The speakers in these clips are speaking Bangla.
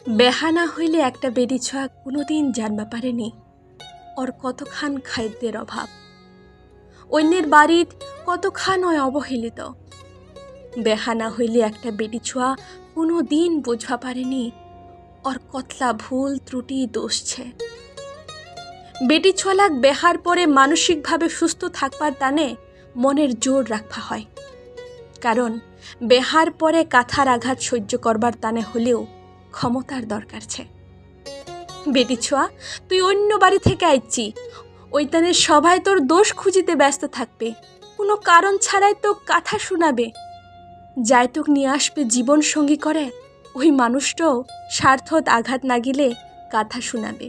বেহানা হইলে একটা বেটি ছোঁয়া কোনোদিন জানবা পারেনি ওর কতখান খাদ্যের অভাব, অন্যের বাড়িত কতখান হয় অবহেলিত। বেহানা হইলে একটা বেটি ছোঁয়া কোনো দিন বুঝবা পারেনি ওর কতলা ভুল ত্রুটি দোষছে। বেটি ছোঁয়ালাক বেহার পরে মানসিকভাবে সুস্থ থাকবার টানে মনের জোর রাখবা হয়, কারণ বেহার পরে কাথার আঘাত সহ্য করবার টানে হলেও ক্ষমতার দরকার ছে। বেটি ছোঁয়া, তুই অন্য বাড়ি থেকে আইছি, ওইখানে সবাই তোর দোষ খুঁজিতে ব্যস্ত থাকবে, কোনো কারণ ছাড়াই তো কথা শোনাবে। যাই তোক নিয়ে আসবে জীবন সঙ্গী করে, ওই মানুষটাও স্বার্থত আঘাত না গিলে কথা শোনাবে।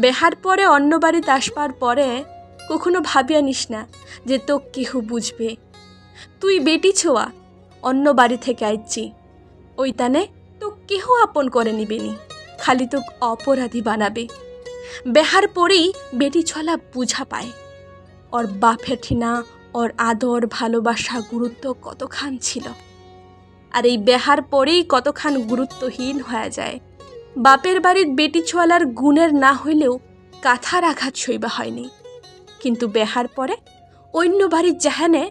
বেহার পরে অন্য বাড়িতে আসবার পরে কখনো ভাবিয়া নিস না যে তো কেহ বুঝবে। তুই বেটি ছোঁয়া, অন্য বাড়ি থেকে আইছি, ওইখানে তো কেহ আপন করে নিবেনি, খালি তো অপরাধী বানাবে। বেহার পরেই বেটি ছোলা বুঝা পায় ওর বাপের ঠিনা ওর আদর ভালোবাসা গুরুত্ব কতখান ছিল, আর এই বেহার পরেই কতখান গুরুত্বহীন হয়ে যায়। বাপের বাড়ির বেটি ছোয়ালার গুণের না হইলেও কাথার আঘাত সইবা হয়নি, কিন্তু বেহার পরে অন্য বাড়ির জাহানে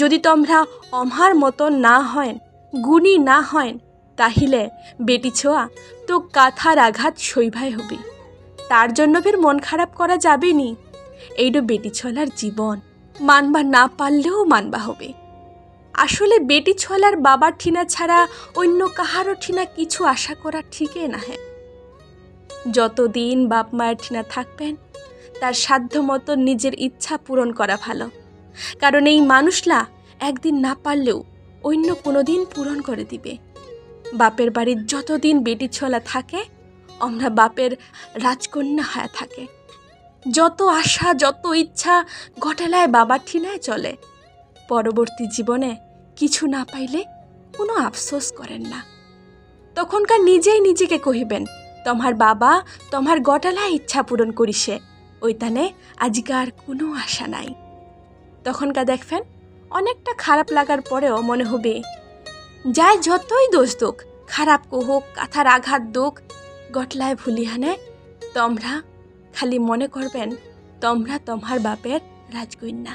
যদি তোমরা অমহার মতো না হয়, গুণী না হয়, তাহিলে বেটি ছোঁয়া তো কাথার আঘাত সইভাই হবি। তার জন্য ফের মন খারাপ করা যাবে নি। এইটা বেটি ছোলার জীবন, মানবা না পারলেও মানবা হবে। আসলে বেটি ছোলার বাবার ঠিনা ছাড়া অন্য কাহারও ঠিনা কিছু আশা করা ঠিকই না। হ্যাঁ, যতদিন বাপ মায়ের ঠিনা থাকবেন তার সাধ্য মতো নিজের ইচ্ছা পূরণ করা ভালো, কারণ এই মানুষলা একদিন না পারলেও অন্য কোনো দিন পূরণ করে দিবে। বাপের বাড়ির যতদিন বেটি ছোলা থাকে আমরা বাপের রাজকন্যা হয়ে থাকে। যত আশা যত ইচ্ছা ঘটালায় বাবার ঠিনায় চলে, পরবর্তী জীবনে কিছু না পাইলে কোনো আফসোস করেন না। তখনকার নিজেই নিজেকে কহিবেন, তোমার বাবা তোমার গটালায় ইচ্ছা পূরণ করিছে, ওইখানে আজকার কোনো আশা নাই। তখনকার দেখবেন অনেকটা খারাপ লাগার পরেও মনে হবে যাই যতই দোষ দোক, খারাপ কোহক, কাথার আঘাত দোক, গটলায় ভুলিহানে তোমরা খালি মনে করবেন তোমরা তোমার বাপের রাজকন্যা।